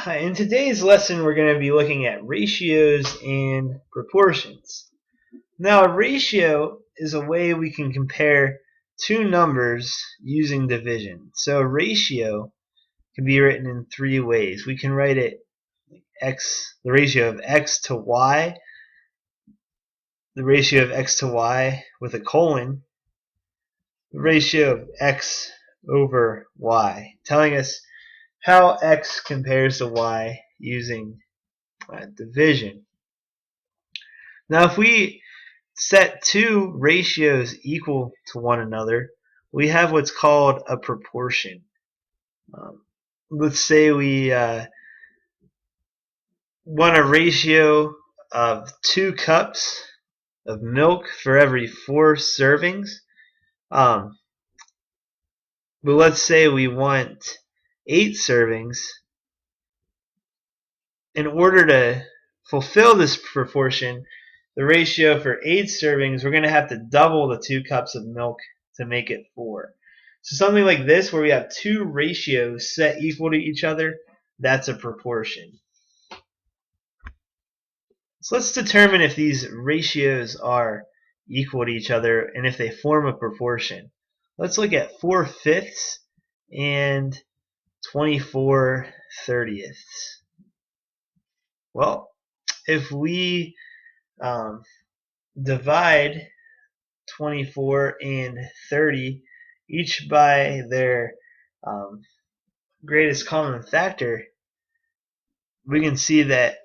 Hi, in today's lesson we're going to be looking at ratios and proportions. Now a ratio is a way we can compare two numbers using division. So a ratio can be written in three ways. We can write it the ratio of x to y, the ratio of x to y with a colon, the ratio of x over y, telling us how x compares to y using division. Now if we set two ratios equal to one another, we have what's called a proportion. Let's say we want a ratio of 2 cups of milk for every 4 servings. But let's say we want 8 servings. In order to fulfill this proportion, the ratio for 8 servings, we're going to have to double the 2 cups of milk to make it 4. So something like this, where we have two ratios set equal to each other, that's a proportion. So let's determine if these ratios are equal to each other and if they form a proportion. Let's look at 4/5 and 24/30. Well, if we divide 24 and 30 each by their greatest common factor, we can see that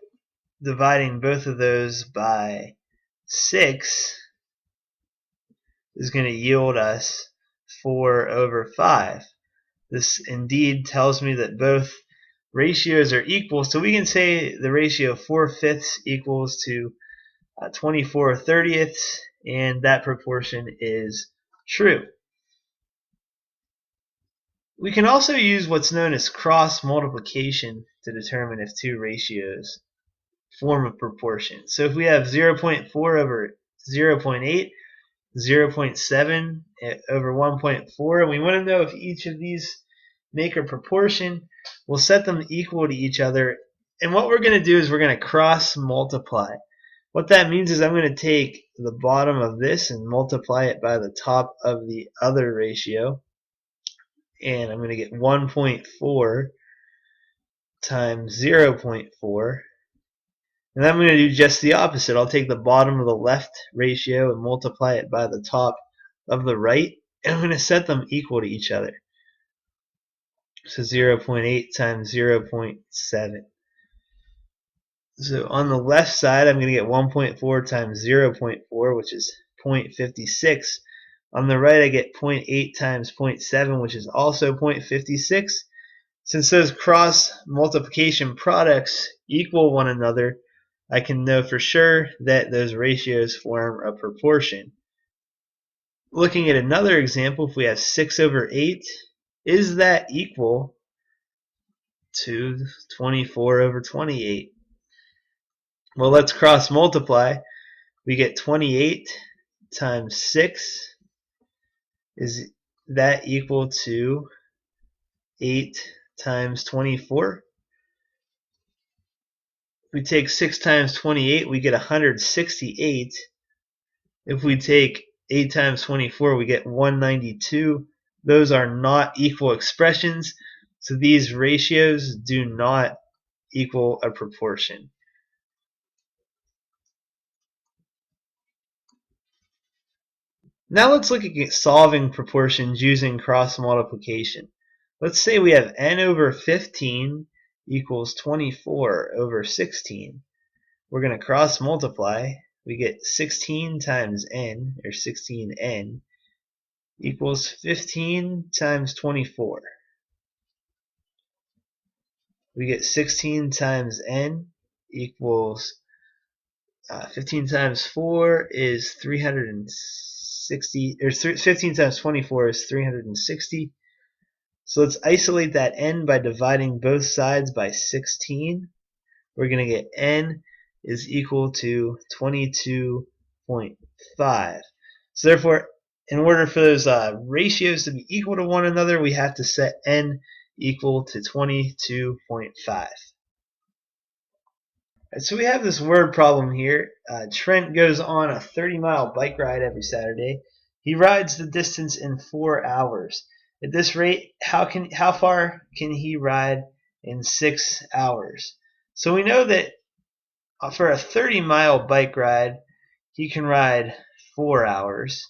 dividing both of those by 6 is going to yield us 4/5. This indeed tells me that both ratios are equal, so we can say the ratio of 4/5 equals to 24/30, and that proportion is true. We can also use what's known as cross multiplication to determine if two ratios form a proportion. So if we have 0.4 over 0.8, 0.7 over 1.4, and we want to know if each of these make a proportion, we'll set them equal to each other. And what we're going to do is we're going to cross multiply. What that means is I'm going to take the bottom of this and multiply it by the top of the other ratio. And I'm going to get 1.4 times 0.4. And I'm going to do just the opposite. I'll take the bottom of the left ratio and multiply it by the top of the right. And I'm going to set them equal to each other. So 0.8 times 0.7. So on the left side, I'm going to get 1.4 times 0.4, which is 0.56. On the right, I get 0.8 times 0.7, which is also 0.56. Since those cross multiplication products equal one another, I can know for sure that those ratios form a proportion. Looking at another example, if we have 6/8, is that equal to 24/28? Well, let's cross multiply. We get 28 times 6. Is that equal to 8 times 24? If we take 6 times 28, we get 168. If we take 8 times 24, we get 192. Those are not equal expressions, so these ratios do not equal a proportion. Now let's look at solving proportions using cross multiplication. Let's say we have n over 15 equals 24/16. We're going to cross multiply. We get 16 times n, or 16n, equals 15 times 24. We get 16 times n equals 15 times 4 is 360, or 15 times 24 is 360. So let's isolate that n by dividing both sides by 16. We're going to get n is equal to 22.5. So therefore, in order for those ratios to be equal to one another, we have to set n equal to 22.5. So we have this word problem here. Trent goes on a 30-mile bike ride every Saturday. He rides the distance in 4 hours. At this rate, how far can he ride in 6 hours? So we know that for a 30-mile bike ride, he can ride 4 hours.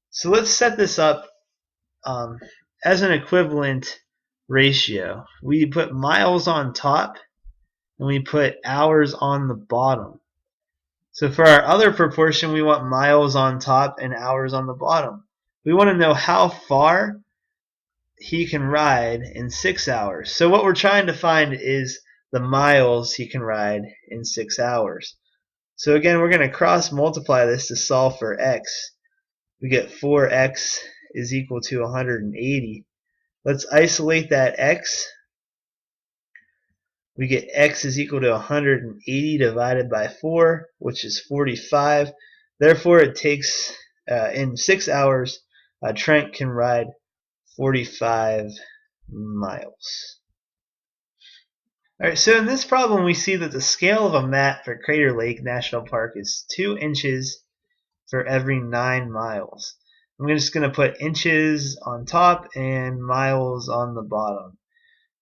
So let's set this up as an equivalent ratio. We put miles on top and we put hours on the bottom. So for our other proportion, we want miles on top and hours on the bottom. We want to know how far he can ride in 6 hours. So what we're trying to find is the miles he can ride in 6 hours. So again, we're going to cross multiply this to solve for x. We get 4x is equal to 180. Let's isolate that x. We get x is equal to 180 divided by 4, which is 45. Therefore, it takes, in 6 hours, Trent can ride 45 miles. Alright, so in this problem we see that the scale of a map for Crater Lake National Park is 2 inches for every 9 miles. I'm just going to put inches on top and miles on the bottom.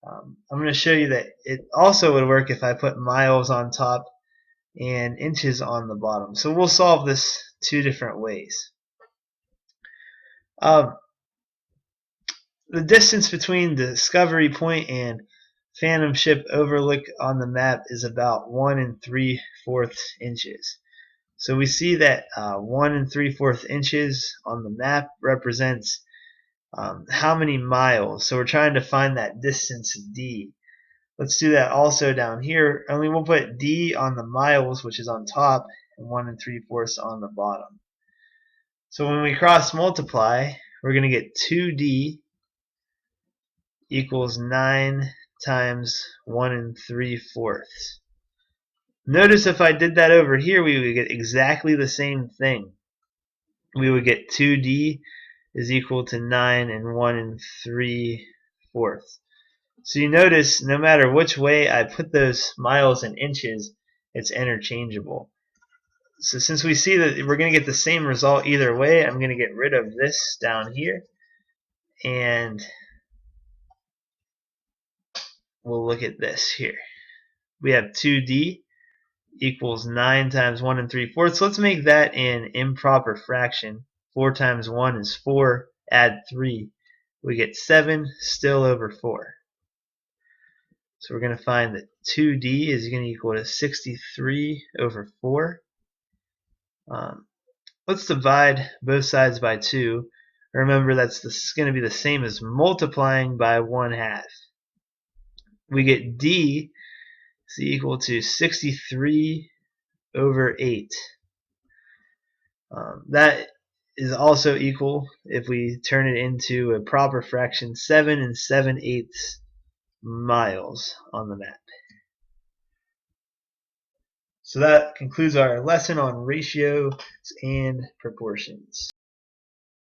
I'm going to show you that it also would work if I put miles on top and inches on the bottom. So we'll solve this 2 different ways. The distance between Discovery Point and Phantom Ship Overlook on the map is about 1 3/4 inches. So we see that 1 3/4 inches on the map represents how many miles. So we're trying to find that distance d. Let's do that also down here, only we'll put d on the miles, which is on top, and 1 3/4 on the bottom. So when we cross multiply, we're going to get 2d equals 9 times 1 3/4. Notice if I did that over here, we would get exactly the same thing. We would get 2d is equal to 9 and 1 3/4. So you notice no matter which way I put those miles and inches, it's interchangeable. So since we see that we're going to get the same result either way, I'm going to get rid of this down here, and we'll look at this here. We have 2d equals 9 times 1 3/4. Let's make that an improper fraction. 4 times 1 is 4. Add 3. We get 7 still over 4. So we're going to find that 2d is going to equal to 63 over 4. Let's divide both sides by 2. Remember, this is going to be the same as multiplying by 1/2. We get d is equal to 63 over 8. That is also equal, if we turn it into a proper fraction, 7 7/8 miles on the map. So that concludes our lesson on ratios and proportions.